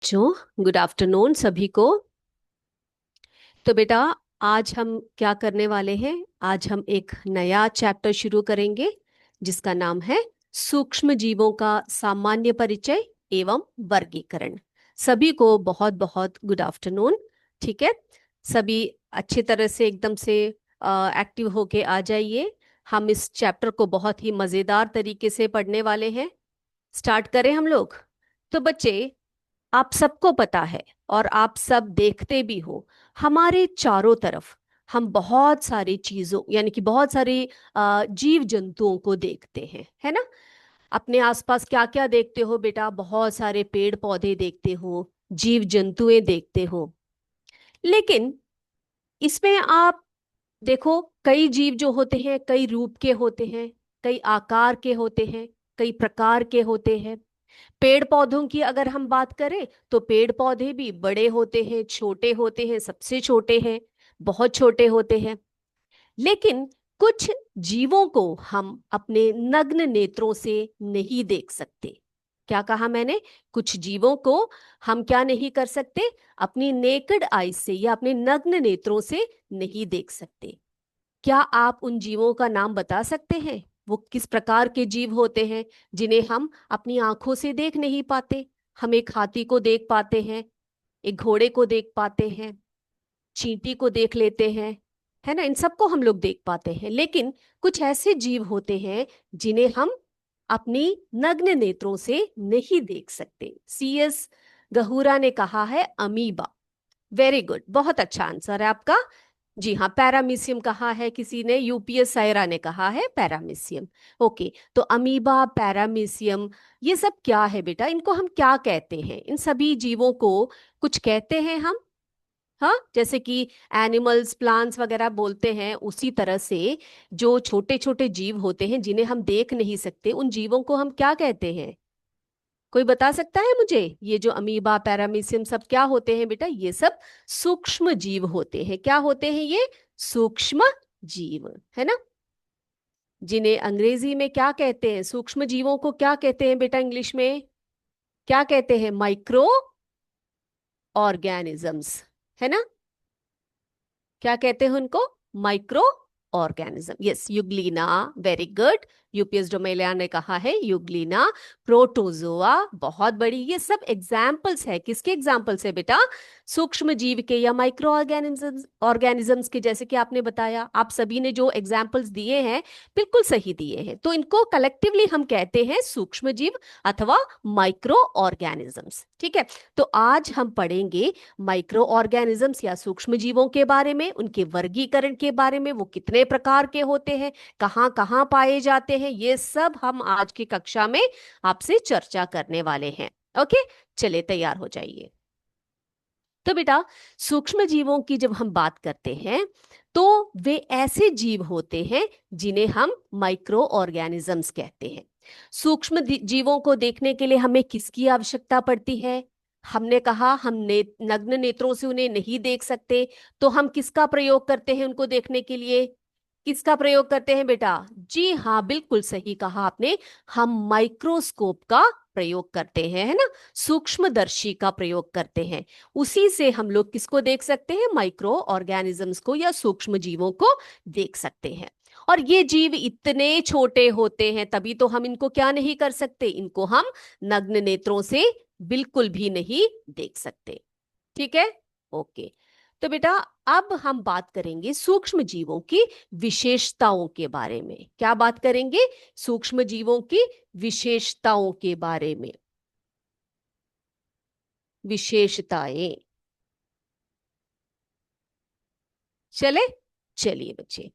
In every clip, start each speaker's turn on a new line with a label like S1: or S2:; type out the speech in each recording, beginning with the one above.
S1: जो good afternoon सभी को। तो बेटा, आज हम क्या करने वाले हैं? आज हम एक नया चैप्टर शुरू करेंगे जिसका नाम है सूक्ष्म जीवों का सामान्य परिचय एवं वर्गीकरण। सभी को बहुत बहुत गुड आफ्टरनून। ठीक है, सभी अच्छी तरह से एकदम से एक्टिव होके आ जाइए। हम इस चैप्टर को बहुत ही मज़ेदार तरीके से पढ़ने वाले हैं। स्टार्ट करें हम लोग। तो बच्चे, आप सबको पता है और आप सब देखते भी हो, हमारे चारों तरफ हम बहुत सारी चीजों यानी कि बहुत सारे जीव जंतुओं को देखते हैं, है ना। अपने आसपास क्या क्या देखते हो बेटा? बहुत सारे पेड़ पौधे देखते हो, जीव जंतुएं देखते हो। लेकिन इसमें आप देखो, कई जीव जो होते हैं कई रूप के होते हैं, कई आकार के होते हैं, कई प्रकार के होते हैं। पेड़ पौधों की अगर हम बात करें तो पेड़ पौधे भी बड़े होते हैं, छोटे होते हैं, सबसे छोटे हैं, बहुत छोटे होते हैं। लेकिन कुछ जीवों को हम अपने नग्न नेत्रों से नहीं देख सकते। क्या कहा मैंने? कुछ जीवों को हम क्या नहीं कर सकते? अपनी नेकड आई से या अपने नग्न नेत्रों से नहीं देख सकते। क्या आप उन जीवों का नाम बता सकते हैं? वो किस प्रकार के जीव होते हैं जिन्हें हम अपनी आंखों से देख नहीं पाते? हम एक हाथी को देख पाते हैं, एक घोड़े को देख पाते हैं, चींटी को देख लेते हैं, है ना। इन सबको हम लोग देख पाते हैं। लेकिन कुछ ऐसे जीव होते हैं जिन्हें हम अपनी नग्न नेत्रों से नहीं देख सकते। CS गहुरा ने कहा है अमीबा। वेरी गुड, बहुत अच्छा आंसर है आपका। जी हाँ, पैरामीशियम कहा है किसी ने, UPS सायरा ने कहा है पैरामीशियम। ओके, तो अमीबा, पैरामीशियम, ये सब क्या है बेटा? इनको हम क्या कहते हैं? इन सभी जीवों को कुछ कहते हैं हम। हाँ, जैसे कि एनिमल्स, प्लांट्स वगैरह बोलते हैं, उसी तरह से जो छोटे छोटे जीव होते हैं जिन्हें हम देख नहीं सकते, उन जीवों को हम क्या कहते हैं? कोई बता सकता है मुझे? ये जो अमीबा, पैरामीशियम सब क्या होते हैं बेटा? ये सब सूक्ष्म जीव होते हैं। क्या होते हैं ये? सूक्ष्म जीव, है ना। जिन्हें अंग्रेजी में क्या कहते हैं? सूक्ष्म जीवों को क्या कहते हैं बेटा इंग्लिश में? क्या कहते हैं? माइक्रो ऑर्गेनिजम्स, है ना। क्या कहते हैं उनको? Microorganism. Yes, euglena. Very good. UPS डोमेलिया ने कहा है युग्लिना, प्रोटोजोआ, बहुत बड़ी। ये सब एग्जाम्पल्स है। किसके एग्जाम्पल्स है बेटा? सूक्ष्म जीव के या माइक्रो ऑर्गेनिजम्स के। जैसे कि आपने बताया, आप सभी ने जो एग्जाम्पल्स दिए हैं बिल्कुल सही दिए हैं। तो इनको कलेक्टिवली हम कहते हैं सूक्ष्म जीव अथवा माइक्रो ऑर्गेनिजम्स। ठीक है, तो आज हम पढ़ेंगे माइक्रो ऑर्गेनिजम्स या सूक्ष्म जीवों के बारे में, उनके वर्गीकरण के बारे में, वो कितने प्रकार के होते हैं, कहाँ कहाँ पाए जाते हैं, ये सब हम आज की कक्षा में आपसे चर्चा करने वाले हैं। ओके, चले तैयार हो जाइए। तो बेटा, सूक्ष्म जीवों की जब हम बात करते हैं तो वे ऐसे जीव होते हैं जिन्हें हम माइक्रो ऑर्गेनिजम्स कहते हैं। सूक्ष्म जीवों को देखने के लिए हमें किसकी आवश्यकता पड़ती है? हमने कहा हम नग्न नेत्रों से उन्हें नहीं देख सकते, तो हम किसका प्रयोग करते हैं उनको देखने के लिए? किसका प्रयोग करते हैं बेटा? जी हाँ, बिल्कुल सही कहा आपने। हम माइक्रोस्कोप का प्रयोग करते हैं, है ना। सूक्ष्मदर्शी का प्रयोग करते हैं। उसी से हम लोग किसको देख सकते हैं? माइक्रो ऑर्गेनिजम्स को या सूक्ष्म जीवों को देख सकते हैं। और ये जीव इतने छोटे होते हैं, तभी तो हम इनको क्या नहीं कर सकते? इनको हम नग्न नेत्रों से बिल्कुल भी नहीं देख सकते। ठीक है, ओके। तो बेटा, अब हम बात करेंगे सूक्ष्म जीवों की विशेषताओं के बारे में। क्या बात करेंगे? सूक्ष्म जीवों की विशेषताओं के बारे में। विशेषताएं। चले, चलिए बच्चे।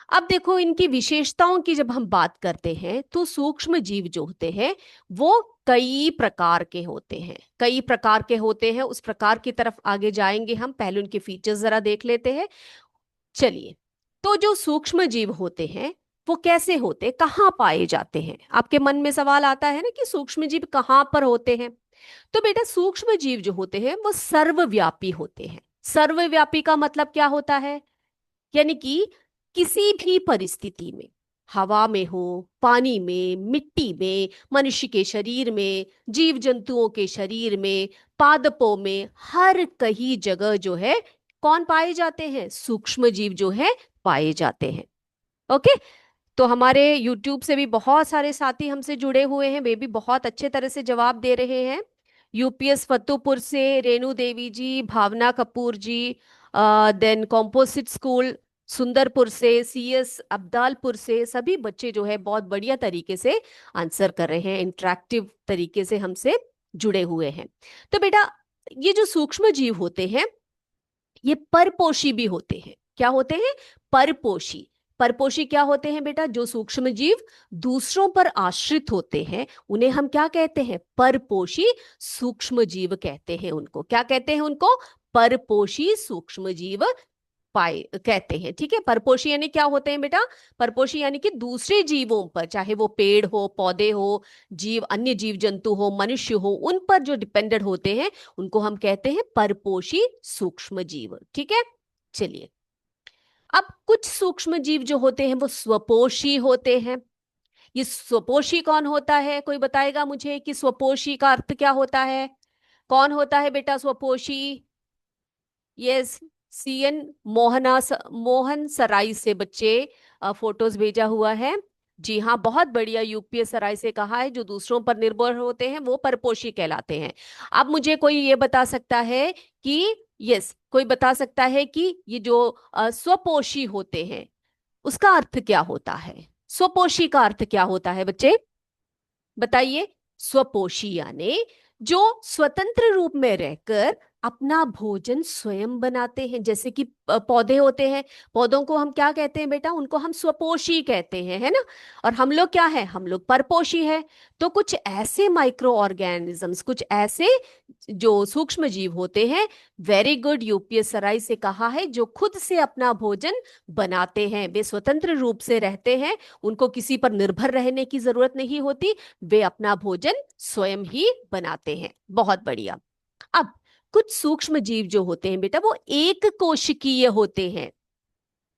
S1: अब देखो, इनकी विशेषताओं की जब हम बात करते हैं तो सूक्ष्म जीव जो होते हैं वो कई प्रकार के होते हैं। कई प्रकार के होते हैं, उस प्रकार की तरफ आगे जाएंगे हम। पहले उनके फीचर्स जरा देख लेते हैं। चलिए, तो जो सूक्ष्म जीव होते हैं वो कैसे होते, कहाँ पाए जाते हैं? आपके मन में सवाल आता है ना कि सूक्ष्म जीव कहाँ पर होते हैं। तो बेटा, सूक्ष्म जीव जो होते हैं वो सर्वव्यापी होते हैं। सर्वव्यापी का मतलब क्या होता है? यानी कि किसी भी परिस्थिति में, हवा में हो, पानी में, मिट्टी में, मनुष्य के शरीर में, जीव जंतुओं के शरीर में, पादपों में, हर कहीं जगह जो है कौन पाए जाते हैं? सूक्ष्म जीव जो है पाए जाते हैं। ओके। तो हमारे YouTube से भी बहुत सारे साथी हमसे जुड़े हुए हैं, वे भी बहुत अच्छे तरह से जवाब दे रहे हैं। यूपीएस फतेहपुर से रेणु देवी जी, भावना कपूर जी, देन कॉम्पोजिट स्कूल सुंदरपुर से, सीएस अब्दालपुर से, सभी बच्चे जो है बहुत बढ़िया तरीके से आंसर कर रहे हैं, इंटरेक्टिव तरीके से हमसे जुड़े हुए हैं। तो बेटा, ये जो सूक्ष्म जीव होते हैं ये परपोषी भी होते हैं। क्या होते हैं? परपोषी। परपोषी क्या होते हैं बेटा? जो सूक्ष्म जीव दूसरों पर आश्रित होते हैं उन्हें हम क्या कहते हैं? परपोषी सूक्ष्म जीव कहते हैं। उनको क्या कहते हैं? उनको परपोषी सूक्ष्म जीव पाए कहते हैं। ठीक है। परपोषी यानी क्या होते हैं बेटा? परपोषी यानी कि दूसरे जीवों पर, चाहे वो पेड़ हो, पौधे हो, जीव, अन्य जीव जंतु हो, मनुष्य हो, उन पर जो डिपेंडेंट होते हैं उनको हम कहते हैं परपोषी सूक्ष्म जीव। ठीक है। चलिए, अब कुछ सूक्ष्म जीव जो होते हैं वो स्वपोषी होते हैं। ये स्वपोषी कौन होता है? कोई बताएगा मुझे कि स्वपोषी का अर्थ क्या होता है? कौन होता है बेटा स्वपोषी? यस, सीएन मोहन सराय से बच्चे फोटोज भेजा हुआ है। जी हाँ, बहुत बढ़िया। यूपीएस सराय से कहा है जो दूसरों पर निर्भर होते हैं वो परपोषी कहलाते हैं। अब मुझे कोई ये बता सकता है कि, यस, कोई बता सकता है कि ये जो स्वपोषी होते हैं उसका अर्थ क्या होता है? स्वपोषी का अर्थ क्या होता है बच्चे? बताइए। स्वपोषी यानी जो स्वतंत्र रूप में रहकर अपना भोजन स्वयं बनाते हैं। जैसे कि पौधे होते हैं, पौधों को हम क्या कहते हैं बेटा? उनको हम स्वपोषी कहते हैं, है ना। और हम लोग क्या है? हम लोग परपोषी है। तो कुछ ऐसे माइक्रो ऑर्गेनिजम्स, कुछ ऐसे जो सूक्ष्म जीव होते हैं, वेरी गुड, यूपीएस सराय से कहा है, जो खुद से अपना भोजन बनाते हैं। वे स्वतंत्र रूप से रहते हैं, उनको किसी पर निर्भर रहने की जरूरत नहीं होती, वे अपना भोजन स्वयं ही बनाते हैं। बहुत बढ़िया। अब कुछ सूक्ष्म जीव जो होते हैं बेटा वो एक कोशिकीय होते हैं।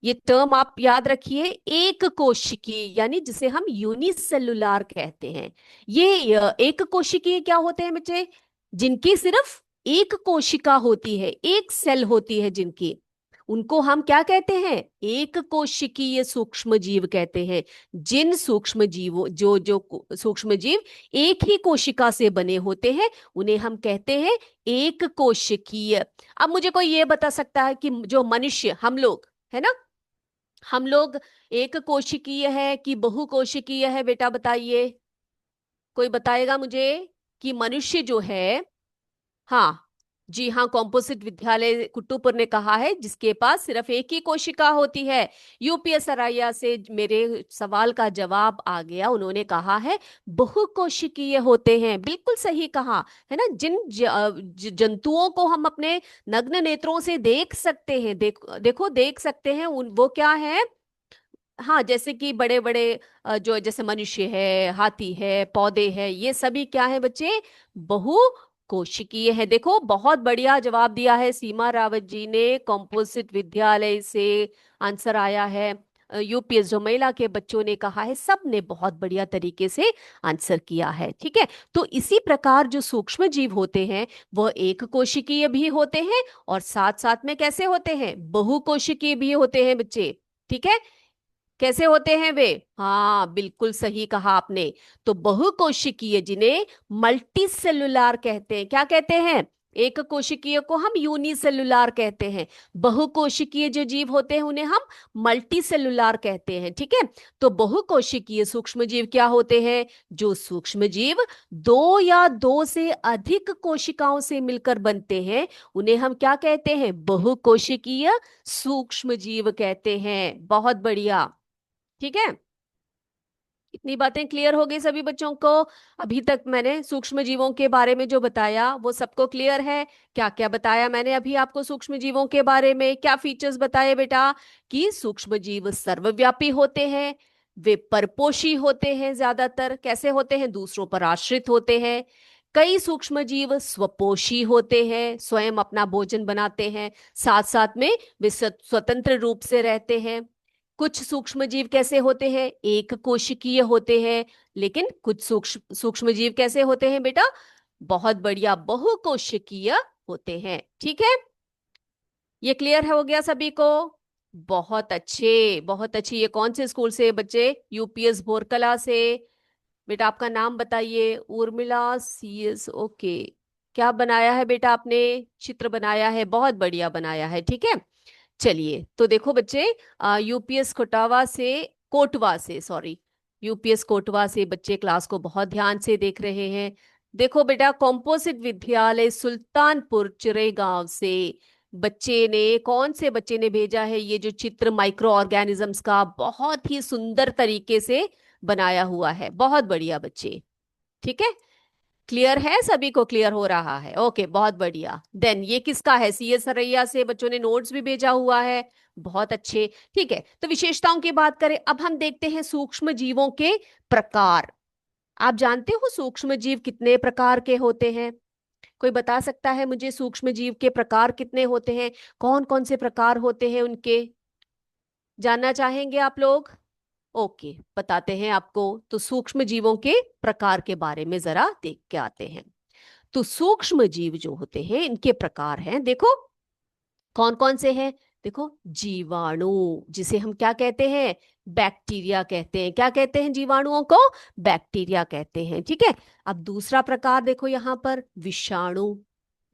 S1: ये टर्म आप याद रखिए, एक कोशिकीय यानी जिसे हम यूनिसेलुलर कहते हैं। ये एक कोशिकीय क्या होते हैं बच्चे? जिनकी सिर्फ एक कोशिका होती है, एक सेल होती है जिनकी, उनको हम क्या कहते हैं? एक कोशिकीय सूक्ष्म जीव कहते हैं। जिन सूक्ष्म जीवों जो जो सूक्ष्म जीव एक ही कोशिका से बने होते हैं उन्हें हम कहते हैं एक कोशिकीय। अब मुझे कोई ये बता सकता है कि जो मनुष्य, हम लोग, है ना, हम लोग एक कोशिकीय है कि बहुकोशिकीय है बेटा? बताइए। कोई बताएगा मुझे कि मनुष्य जो है, हाँ, जी हाँ, कॉम्पोजिट विद्यालय कुट्टूपुर ने कहा है जिसके पास सिर्फ एक ही कोशिका होती है। यूपीएस सरैया से मेरे सवाल का जवाब आ गया, उन्होंने कहा है बहुकोशिकीय होते हैं। बिल्कुल सही कहा, है ना। जिन जंतुओं को हम अपने नग्न नेत्रों से देख सकते हैं, देखो देख सकते हैं, उन वो क्या है? हाँ, जैसे कि बड़े बड़े जो जैसे मनुष्य है, हाथी है, पौधे है, ये सभी क्या है बच्चे? बहु कोशिकीय है। देखो, बहुत बढ़िया जवाब दिया है सीमा रावत जी ने, कॉम्पोजिट विद्यालय से आंसर आया है। यूपीएस जो महिला के बच्चों ने कहा है, सब ने बहुत बढ़िया तरीके से आंसर किया है। ठीक है। तो इसी प्रकार जो सूक्ष्म जीव होते हैं वह एक कोशिकीय भी होते हैं और साथ साथ में कैसे होते हैं? बहुकोशिकीय भी होते हैं बच्चे। ठीक है। कैसे होते हैं वे? हाँ, बिल्कुल सही कहा आपने। तो बहुकोशिकीय जिन्हें मल्टी सेलुलर कहते हैं। क्या कहते हैं? एक कोशिकीय को हम यूनिसेलुलर कहते हैं, बहुकोशिकीय जो जीव होते हैं उन्हें हम मल्टी सेलुलर कहते हैं। ठीक है। तो बहुकोशिकीय सूक्ष्म जीव क्या होते हैं? जो सूक्ष्म जीव दो या दो से अधिक कोशिकाओं से मिलकर बनते हैं उन्हें हम क्या कहते हैं? बहुकोशिकीय सूक्ष्म जीव कहते हैं। बहुत बढ़िया। ठीक है। इतनी बातें क्लियर हो गई सभी बच्चों को? अभी तक मैंने सूक्ष्म जीवों के बारे में जो बताया वो सबको क्लियर है? क्या क्या बताया मैंने अभी आपको सूक्ष्म जीवों के बारे में? क्या फीचर्स बताए बेटा? कि सूक्ष्म जीव सर्वव्यापी होते हैं, वे परपोषी होते हैं, ज्यादातर कैसे होते हैं? दूसरों पर आश्रित होते हैं। कई सूक्ष्म जीव स्वपोषी होते हैं, स्वयं अपना भोजन बनाते हैं, साथ साथ में वे स्वतंत्र रूप से रहते हैं। कुछ सूक्ष्म जीव कैसे होते हैं, एक कोशिकीय होते हैं। लेकिन कुछ सूक्ष्म सूक्ष्म जीव कैसे होते हैं बेटा, बहुत बढ़िया, बहुकोशिकीय होते हैं। ठीक है, ये क्लियर हो गया सभी को? बहुत अच्छे, बहुत अच्छे। ये कौन से स्कूल से बच्चे? यूपीएस भोरकला से। बेटा आपका नाम बताइए। उर्मिला सीएस। ओके, क्या बनाया है बेटा आपने? चित्र बनाया है, बहुत बढ़िया बनाया है। ठीक है, चलिए तो देखो बच्चे, यूपीएस कोटावा से, कोटवा से, सॉरी, यूपीएस कोटवा से बच्चे क्लास को बहुत ध्यान से देख रहे हैं। देखो बेटा, कॉम्पोजिट विद्यालय सुल्तानपुर चिरेगांव से बच्चे ने, कौन से बच्चे ने भेजा है ये जो चित्र माइक्रो ऑर्गेनिजम्स का, बहुत ही सुंदर तरीके से बनाया हुआ है। बहुत बढ़िया बच्चे। ठीक है, क्लियर है सभी को? क्लियर हो रहा है? ओके, बहुत बढ़िया। देन ये किसका है? सीए सरैया से बच्चों ने नोट्स भी भेजा हुआ है। बहुत अच्छे। ठीक है, तो विशेषताओं की बात करें, अब हम देखते हैं सूक्ष्म जीवों के प्रकार। आप जानते हो सूक्ष्म जीव कितने प्रकार के होते हैं? कोई बता सकता है मुझे सूक्ष्म जीव के प्रकार कितने होते हैं? कौन कौन से प्रकार होते हैं उनके? जानना चाहेंगे आप लोग? ओके, बताते हैं आपको। तो सूक्ष्म जीवों के प्रकार के बारे में जरा देख के आते हैं। तो सूक्ष्म जीव जो होते हैं इनके प्रकार हैं, देखो कौन कौन से हैं। देखो, जीवाणु, जिसे हम क्या कहते हैं? बैक्टीरिया कहते हैं। क्या कहते हैं जीवाणुओं को? बैक्टीरिया कहते हैं। ठीक है, अब दूसरा प्रकार देखो यहां पर, विषाणु।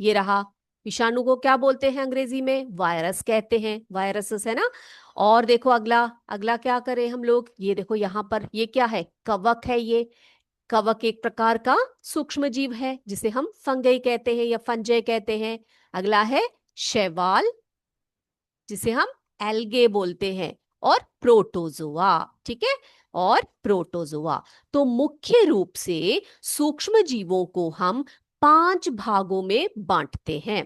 S1: ये रहा, विषाणु को क्या बोलते हैं अंग्रेजी में? वायरस कहते हैं, वायरसेस, है ना। और देखो अगला, अगला क्या करें हम लोग, ये देखो यहां पर, ये क्या है? कवक है। ये कवक एक प्रकार का सूक्ष्म जीव है जिसे हम फंगई कहते हैं या फंजय कहते हैं। अगला है शैवाल, जिसे हम एल्गे बोलते हैं। और प्रोटोजोआ। ठीक है, और प्रोटोजोआ। तो मुख्य रूप से सूक्ष्म जीवों को हम 5 भागों में बांटते हैं।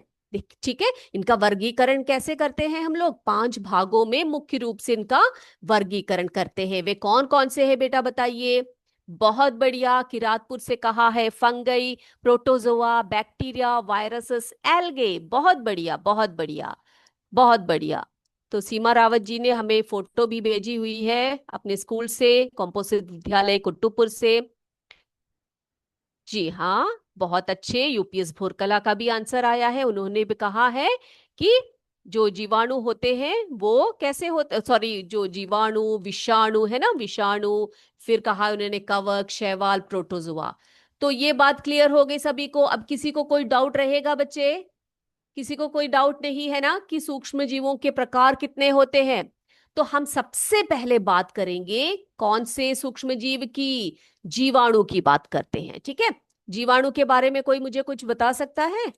S1: ठीक है, इनका वर्गीकरण कैसे करते हैं हम लोग? 5 भागों में मुख्य रूप से इनका वर्गीकरण करते हैं। वे कौन कौन से हैं बेटा, बताइए। बहुत बढ़िया, किरातपुर से कहा है, fungi, protozoa, bacteria, viruses, algae. बहुत बढ़िया, बहुत बढ़िया, बहुत बढ़िया। तो सीमा रावत जी ने हमें फोटो भी भेजी हुई है अपने स्कूल से, कॉम्पोजिट विद्यालय कुट्टूपुर से। जी हाँ, बहुत अच्छे। यूपीएस भोरकला का भी आंसर आया है। उन्होंने भी कहा है कि जो जीवाणु होते हैं वो कैसे होते, सॉरी, जो जीवाणु, विषाणु है ना, विषाणु, फिर कहा उन्होंने कवक, शैवाल, प्रोटोजोआ। तो ये बात क्लियर हो गई सभी को? अब किसी को कोई डाउट रहेगा बच्चे? किसी को कोई डाउट नहीं है ना कि सूक्ष्म जीवों के प्रकार कितने होते हैं? तो हम सबसे पहले बात करेंगे कौन से सूक्ष्म जीव की? जीवाणु की बात करते हैं। ठीक है, जीवाणु के बारे में कोई मुझे कुछ बता सकता है?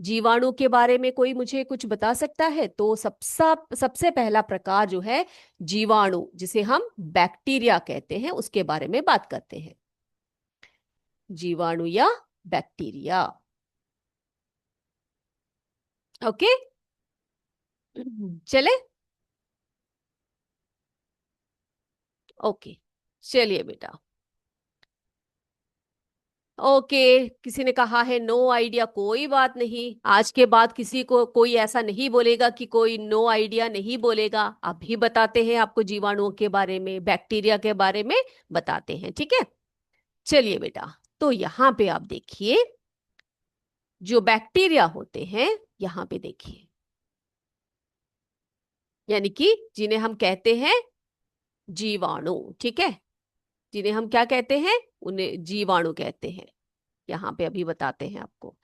S1: जीवाणु के बारे में कोई मुझे कुछ बता सकता है? तो सबसे पहला प्रकार जो है जीवाणु, जिसे हम बैक्टीरिया कहते हैं, उसके बारे में बात करते हैं। जीवाणु या बैक्टीरिया। ओके, चले। ओके, चलिए बेटा। ओके, किसी ने कहा है नो आइडिया। कोई बात नहीं, आज के बाद किसी को कोई ऐसा नहीं बोलेगा कि कोई नो आइडिया नहीं बोलेगा। अभी बताते हैं आपको जीवाणुओं के बारे में, बैक्टीरिया के बारे में बताते हैं। ठीक है, चलिए बेटा। तो यहाँ पे आप देखिए, जो बैक्टीरिया होते हैं, यहाँ पे देखिए, यानी कि जिन्हें हम कहते हैं जीवाणु। ठीक है, जिन्हें हम क्या कहते हैं? उन्हें जीवाणु कहते हैं। यहाँ पे अभी बताते हैं आपको।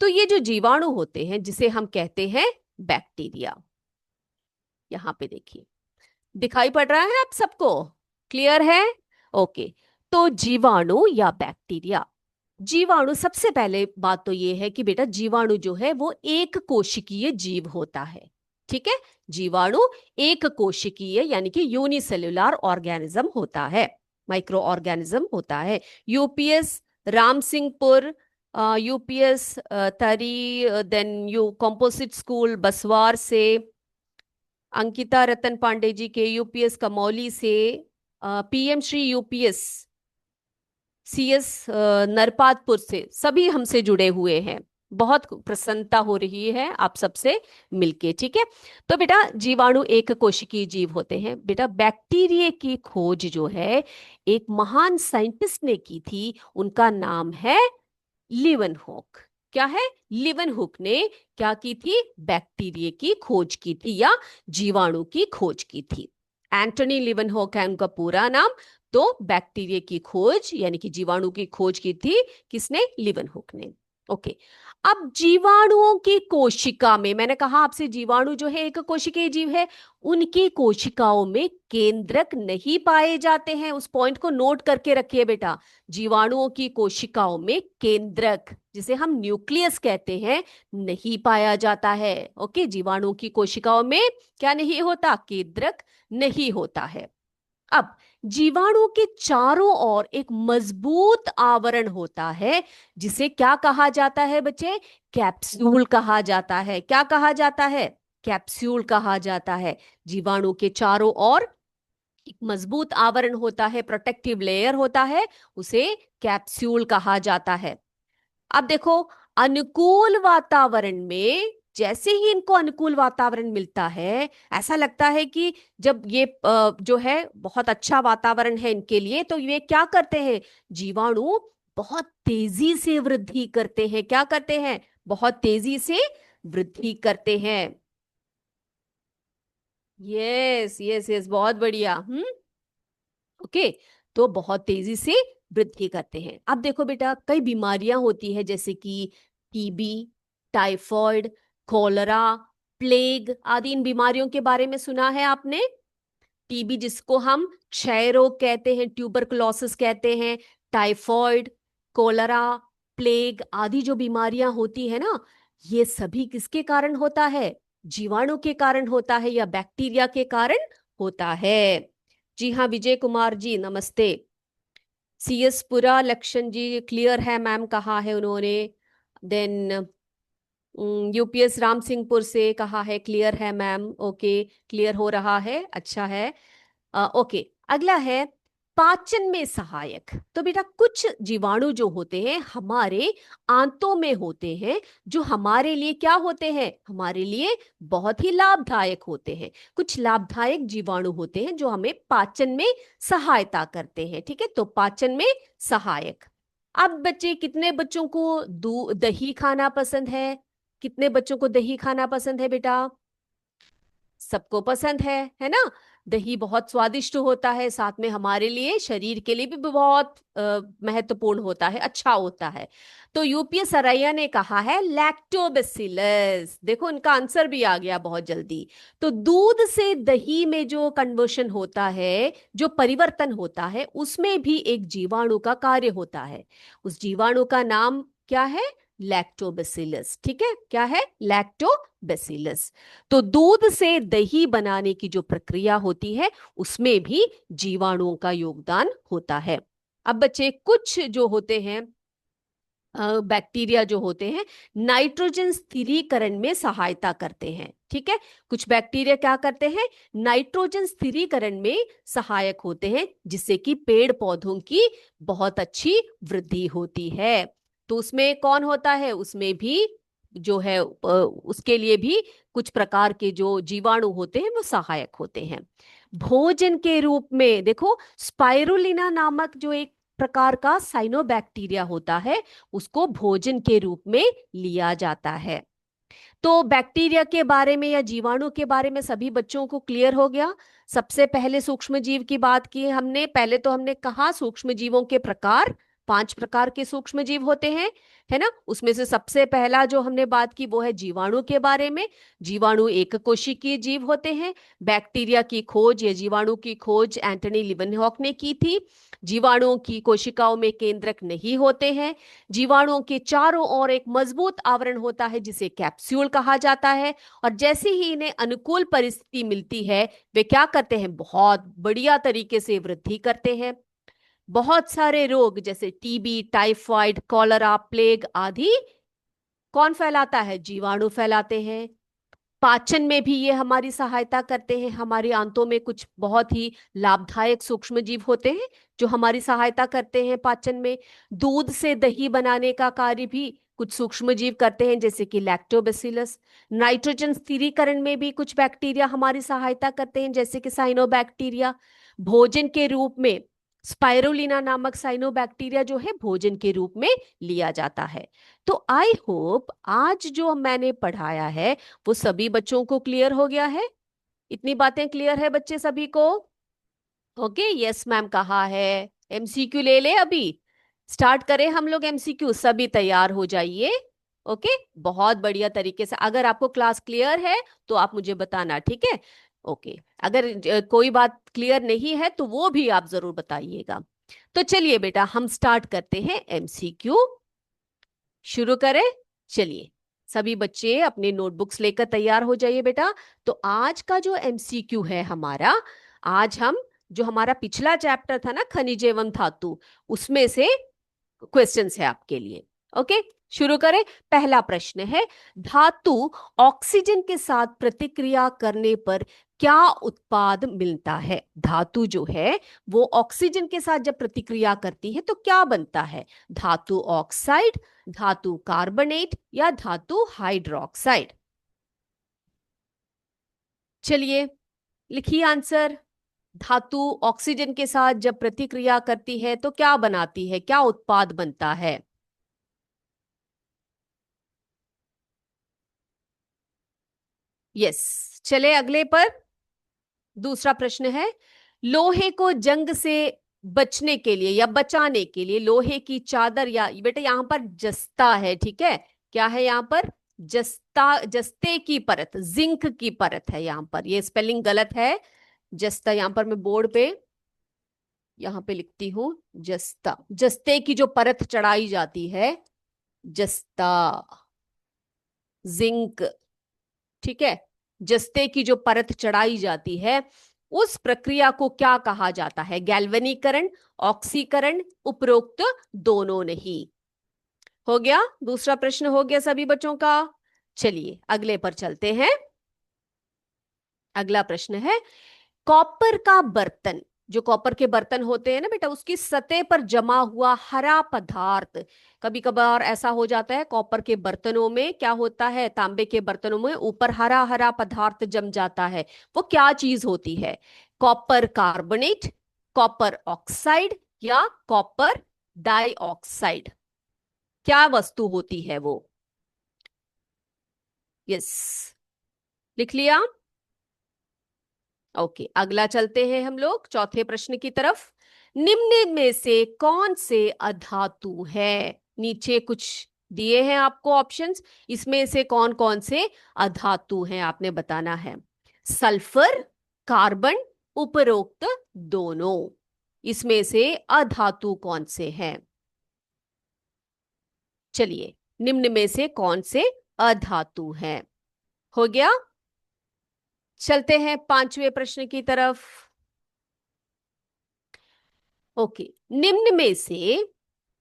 S1: तो ये जो जीवाणु होते हैं जिसे हम कहते हैं बैक्टीरिया, यहाँ पे देखिए, दिखाई पड़ रहा है आप सबको? क्लियर है? ओके, तो जीवाणु या बैक्टीरिया, जीवाणु, सबसे पहले बात तो ये है कि बेटा जीवाणु जो है वो एक कोशिकीय जीव होता है। ठीक है, जीवाणु एक कोशिकीय यानी कि यूनिसेल्युलर ऑर्गेनिज्म होता है, माइक्रो ऑर्गेनिज्म होता है। UPS Ramsinghpur, UPS Tari, then you composite school Baswar से, अंकिता रतन पांडे जी के यूपीएस कमौली से, PM Shri UPS CS Narpatpur से, सभी हमसे जुड़े हुए हैं। बहुत प्रसन्नता हो रही है आप सबसे मिलके, ठीक है। तो बेटा जीवाणु एक कोशिकीय जीव होते हैं। बेटा बैक्टीरिया की खोज जो है एक महान साइंटिस्ट ने की थी, उनका नाम है लिवनहॉक। क्या है? लिवनहुक ने क्या की थी? बैक्टीरिया की खोज की थी या जीवाणु की खोज की थी। एंटोनी लिवनहॉक है उनका पूरा नाम। तो बैक्टीरिया की खोज यानी कि जीवाणु की खोज की थी किसने? लिवनहुक ने। ओके। अब जीवाणुओं की कोशिका में, मैंने कहा आपसे जीवाणु जो है एक कोशिकीय जीव है, उनकी कोशिकाओं में केंद्रक नहीं पाए जाते हैं। उस पॉइंट को नोट करके रखिए बेटा। जीवाणुओं की कोशिकाओं में केंद्रक, जिसे हम न्यूक्लियस कहते हैं, नहीं पाया जाता है। ओके, जीवाणुओं की कोशिकाओं में क्या नहीं होता? केंद्रक नहीं होता है। अब जीवाणु के चारों ओर एक मजबूत आवरण होता है, जिसे क्या कहा जाता है बच्चे? कैप्सूल कहा जाता है। क्या कहा जाता है? कैप्सूल कहा जाता है। जीवाणु के चारों ओर एक मजबूत आवरण होता है, प्रोटेक्टिव लेयर होता है, उसे कैप्सूल कहा जाता है। अब देखो, अनुकूल वातावरण में जैसे ही इनको अनुकूल वातावरण मिलता है, ऐसा लगता है कि जब ये जो है बहुत अच्छा वातावरण है इनके लिए, तो ये क्या करते हैं? जीवाणु बहुत तेजी से वृद्धि करते हैं। क्या करते हैं? बहुत तेजी से वृद्धि करते हैं। यस यस यस, बहुत बढ़िया। ओके। तो बहुत तेजी से वृद्धि करते हैं। अब देखो बेटा, कई बीमारियां होती है जैसे कि टीबी, टाइफॉइड, कॉलरा, प्लेग आदि। इन बीमारियों के बारे में सुना है आपने? टीबी जिसको हम क्षय रोग कहते हैं, ट्यूबरकुलोसिस कहते हैं, टाइफॉइड, कोलरा, प्लेग आदि जो बीमारियां होती है ना, ये सभी किसके कारण होता है? जीवाणु के कारण होता है या बैक्टीरिया के कारण होता है? जी हाँ विजय कुमार जी, नमस्ते। सीएस पुरा लक्षण जी, क्लियर है मैम, कहा है उन्होंने। देन यूपीएस राम सिंहपुर से कहा है क्लियर है मैम। ओके, क्लियर हो रहा है, अच्छा है। ओके, अगला है पाचन में सहायक। तो बेटा कुछ जीवाणु जो होते हैं हमारे आंतों में होते हैं, जो हमारे लिए क्या होते हैं? हमारे लिए बहुत ही लाभदायक होते हैं। कुछ लाभदायक जीवाणु होते हैं जो हमें पाचन में सहायता करते हैं, ठीक है। तो पाचन में सहायक। अब बच्चे, कितने बच्चों को दही खाना पसंद है? कितने बच्चों को दही खाना पसंद है बेटा? सबको पसंद है ना? दही बहुत स्वादिष्ट होता है, साथ में हमारे लिए, शरीर के लिए भी बहुत महत्वपूर्ण होता है, अच्छा होता है। तो यूपीएस सरैया ने कहा है लैक्टोबैसिलस। देखो उनका आंसर भी आ गया बहुत जल्दी। तो दूध से दही में जो कन्वर्शन होता है, जो परिवर्तन होता है, उसमें भी एक जीवाणु का कार्य होता है। उस जीवाणु का नाम क्या है? लैक्टोबैसिलस, ठीक है। क्या है? लैक्टोबैसिलस। तो दूध से दही बनाने की जो प्रक्रिया होती है, उसमें भी जीवाणुओं का योगदान होता है। अब बच्चे, कुछ जो होते हैं बैक्टीरिया जो होते हैं, नाइट्रोजन स्थिरीकरण में सहायता करते हैं, ठीक है। कुछ बैक्टीरिया क्या करते हैं? नाइट्रोजन स्थिरीकरण में सहायक होते हैं, जिससे कि पेड़ पौधों की बहुत अच्छी वृद्धि होती है। तो उसमें कौन होता है? उसमें भी जो है उसके लिए भी कुछ प्रकार के जो जीवाणु होते हैं वो सहायक होते हैं। भोजन के रूप में देखो, स्पाइरुलिना नामक जो एक प्रकार का साइनोबैक्टीरिया होता है, उसको भोजन के रूप में लिया जाता है। तो बैक्टीरिया के बारे में या जीवाणु के बारे में सभी बच्चों को क्लियर हो गया। सबसे पहले सूक्ष्म जीव की बात की हमने। पहले तो हमने कहा सूक्ष्म जीवों के प्रकार, 5 प्रकार के सूक्ष्म जीव होते हैं, है ना। उसमें से सबसे पहला जो हमने बात की वो है जीवाणु के बारे में। जीवाणु एक कोशिकीय जीव होते हैं। बैक्टीरिया की खोज या जीवाणु की खोज एंटनी लिवनहॉक ने की थी। जीवाणुओं की कोशिकाओं में केंद्रक नहीं होते हैं। जीवाणुओं के चारों ओर एक मजबूत आवरण होता है, जिसे कैप्सूल कहा जाता है। और जैसे ही इन्हें अनुकूल परिस्थिति मिलती है, वे क्या करते हैं? बहुत बढ़िया तरीके से वृद्धि करते हैं। बहुत सारे रोग जैसे टीबी, टाइफाइड, कॉलरा, प्लेग आदि कौन फैलाता है? जीवाणु फैलाते हैं। पाचन में भी ये हमारी सहायता करते हैं। हमारी आंतों में कुछ बहुत ही लाभदायक सूक्ष्म जीव होते हैं जो हमारी सहायता करते हैं पाचन में। दूध से दही बनाने का कार्य भी कुछ सूक्ष्म जीव करते हैं जैसे कि लैक्टोबैसिलस। नाइट्रोजन स्थिरीकरण में भी कुछ बैक्टीरिया हमारी सहायता करते हैं जैसे कि साइनोबैक्टीरिया। भोजन के रूप में स्पाइरुलिना नामक साइनोबैक्टीरिया जो है भोजन के रूप में लिया जाता है। तो आई होप आज जो मैंने पढ़ाया है वो सभी बच्चों को क्लियर हो गया है। इतनी बातें क्लियर है बच्चे सभी को? ओके, यस मैम कहा है। एमसीक्यू ले ले, अभी स्टार्ट करें हम लोग एमसीक्यू। सभी तैयार हो जाइए। ओके, बहुत बढ़िया तरीके से। अगर आपको क्लास क्लियर है तो आप मुझे बताना, ठीक है? ओके, अगर कोई बात क्लियर नहीं है तो वो भी आप जरूर बताइएगा। तो चलिए बेटा, हम स्टार्ट करते हैं एमसीक्यू। शुरू करें? चलिए, सभी बच्चे अपने नोटबुक्स लेकर तैयार हो जाइए बेटा। तो आज का जो एमसीक्यू है हमारा, आज हम जो हमारा पिछला चैप्टर था ना खनिज एवं धातु, उसमें से क्वेश्चंस है आपके लिए। ओके, शुरू करें। पहला प्रश्न है, धातु ऑक्सीजन के साथ प्रतिक्रिया करने पर क्या उत्पाद मिलता है? धातु जो है वो ऑक्सीजन के साथ जब प्रतिक्रिया करती है तो क्या बनता है? धातु ऑक्साइड, धातु कार्बोनेट या धातु हाइड्रोक्साइड? चलिए, लिखिए आंसर। धातु ऑक्सीजन के साथ जब प्रतिक्रिया करती है तो क्या बनाती है, क्या उत्पाद बनता है? यस, चले अगले पर। दूसरा प्रश्न है, लोहे को जंग से बचने के लिए या बचाने के लिए लोहे की चादर या बेटा यहां पर जस्ता है, ठीक है? क्या है यहां पर? जस्ता, जस्ते की परत, जिंक की परत है यहां पर। ये स्पेलिंग गलत है। जस्ता यहां पर मैं बोर्ड पे यहां पे लिखती हूं जस्ता। जस्ते की जो परत चढ़ाई जाती है, जस्ता, जिंक, ठीक है? जस्ते की जो परत चढ़ाई जाती है उस प्रक्रिया को क्या कहा जाता है? गैल्वेनीकरण, ऑक्सीकरण, उपरोक्त दोनों नहीं? हो गया, दूसरा प्रश्न हो गया सभी बच्चों का। चलिए अगले पर चलते हैं। अगला प्रश्न है, कॉपर का बर्तन, जो कॉपर के बर्तन होते हैं ना बेटा, उसकी सतह पर जमा हुआ हरा पदार्थ। कभी कभार ऐसा हो जाता है कॉपर के बर्तनों में, क्या होता है, तांबे के बर्तनों में ऊपर हरा हरा पदार्थ जम जाता है। वो क्या चीज होती है? कॉपर कार्बोनेट, कॉपर ऑक्साइड या कॉपर डाइऑक्साइड? क्या वस्तु होती है वो? यस, लिख लिया? ओके, अगला चलते हैं हम लोग चौथे प्रश्न की तरफ। निम्न में से कौन से अधातु है? नीचे कुछ दिए हैं आपको ऑप्शंस, इसमें से कौन कौन से अधातु हैं आपने बताना है। सल्फर, कार्बन, उपरोक्त दोनों, इसमें से अधातु कौन से हैं? चलिए, निम्न में से कौन से अधातु हैं? हो गया। चलते हैं पांचवें प्रश्न की तरफ। ओके, निम्न में से,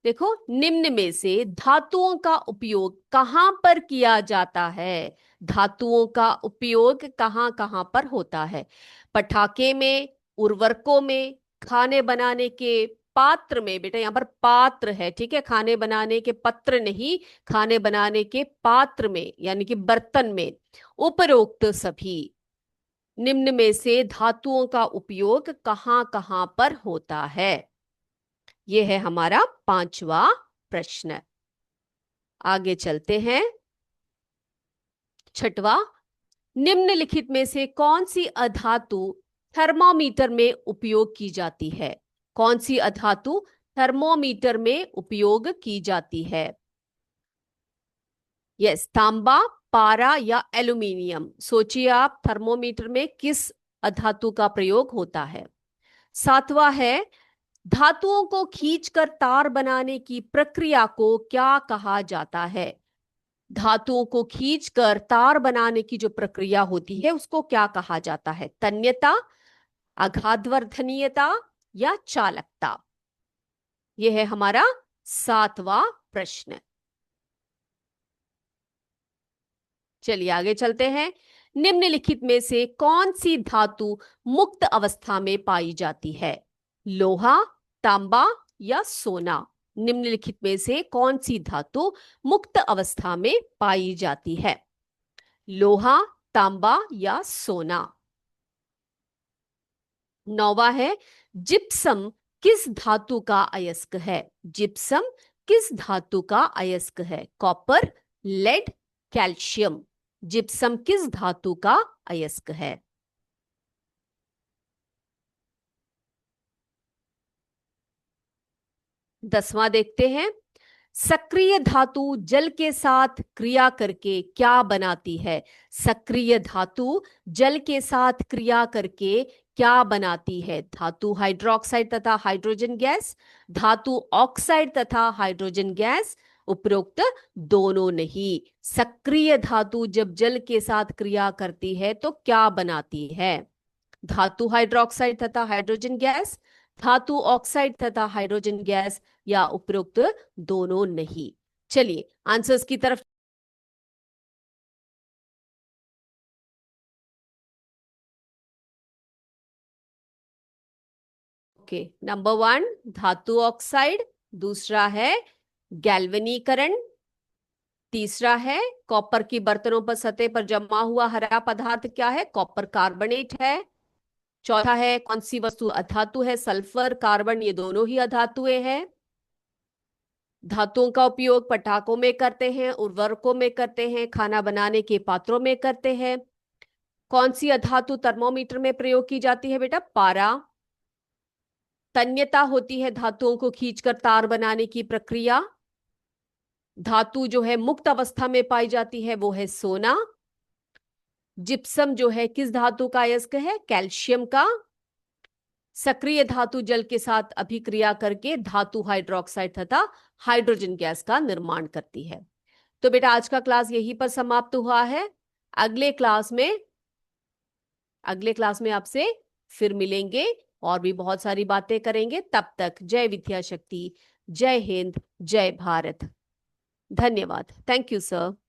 S1: देखो, निम्न में से धातुओं का उपयोग कहां पर किया जाता है? धातुओं का उपयोग कहां कहां पर होता है? पटाखे में, उर्वरकों में, खाने बनाने के पात्र में। बेटा यहां पर पात्र है, ठीक है? खाने बनाने के पत्र नहीं, खाने बनाने के पात्र में यानी कि बर्तन में। उपरोक्त सभी, निम्न में से धातुओं का उपयोग कहां कहां पर होता है? यह है हमारा पांचवा प्रश्न। आगे चलते हैं। छठवा, निम्नलिखित में से कौन सी अधातु थर्मोमीटर में उपयोग की जाती है? कौन सी अधातु थर्मोमीटर में उपयोग की जाती है? यस, तांबा, पारा या एल्यूमिनियम? सोचिए आप, थर्मोमीटर में किस अधातु का प्रयोग होता है? सातवां है, धातुओं को खींचकर तार बनाने की प्रक्रिया को क्या कहा जाता है? धातुओं को खींचकर तार बनाने की जो प्रक्रिया होती है उसको क्या कहा जाता है? तन्यता, आघातवर्धनीयता या चालकता? यह है हमारा सातवां प्रश्न। चलिए आगे चलते हैं। निम्नलिखित में से कौन सी धातु मुक्त अवस्था में पाई जाती है? लोहा, तांबा या सोना? निम्नलिखित में से कौन सी धातु मुक्त अवस्था में पाई जाती है? लोहा, तांबा या सोना? नौवा है, जिप्सम किस धातु का अयस्क है? जिप्सम किस धातु का अयस्क है? Copper, lead, calcium? जिप्सम किस धातु का अयस्क है? 10वां देखते हैं। सक्रिय धातु जल के साथ क्रिया करके क्या बनाती है? सक्रिय धातु जल के साथ क्रिया करके क्या बनाती है? धातु हाइड्रोक्साइड तथा हाइड्रोजन गैस, धातु ऑक्साइड तथा हाइड्रोजन गैस, उपरोक्त दोनों नहीं। सक्रिय धातु जब जल के साथ क्रिया करती है तो क्या बनाती है? धातु हाइड्रोक्साइड तथा हाइड्रोजन गैस, धातु ऑक्साइड तथा हाइड्रोजन गैस, या उपरोक्त दोनों नहीं। चलिए आंसर्स की तरफ। ओके, नंबर 1 धातु ऑक्साइड, दूसरा है गैल्वेनीकरण, तीसरा है कॉपर की बर्तनों पर सतह पर जमा हुआ हरा पदार्थ क्या है? कॉपर कार्बोनेट है। चौथा है कौन सी वस्तु अधातु है? सल्फर, कार्बन, ये दोनों ही अधातुएं हैं। धातुओं का उपयोग पटाखों में करते हैं, उर्वरकों में करते हैं, खाना बनाने के पात्रों में करते हैं। कौन सी अधातु थर्मोमीटर में प्रयोग की जाती है बेटा? पारा। तन्यता होती है धातुओं को खींचकर तार बनाने की प्रक्रिया। धातु जो है मुक्त अवस्था में पाई जाती है वो है सोना। जिप्सम जो है किस धातु का अयस्क है? कैल्शियम का। सक्रिय धातु जल के साथ अभिक्रिया करके धातु हाइड्रोक्साइड तथा हाइड्रोजन गैस का निर्माण करती है। तो बेटा आज का क्लास यहीं पर समाप्त हुआ है। अगले क्लास में आपसे फिर मिलेंगे और भी बहुत सारी बातें करेंगे। तब तक जय विद्या शक्ति, जय हिंद, जय भारत। धन्यवाद। Thank you sir.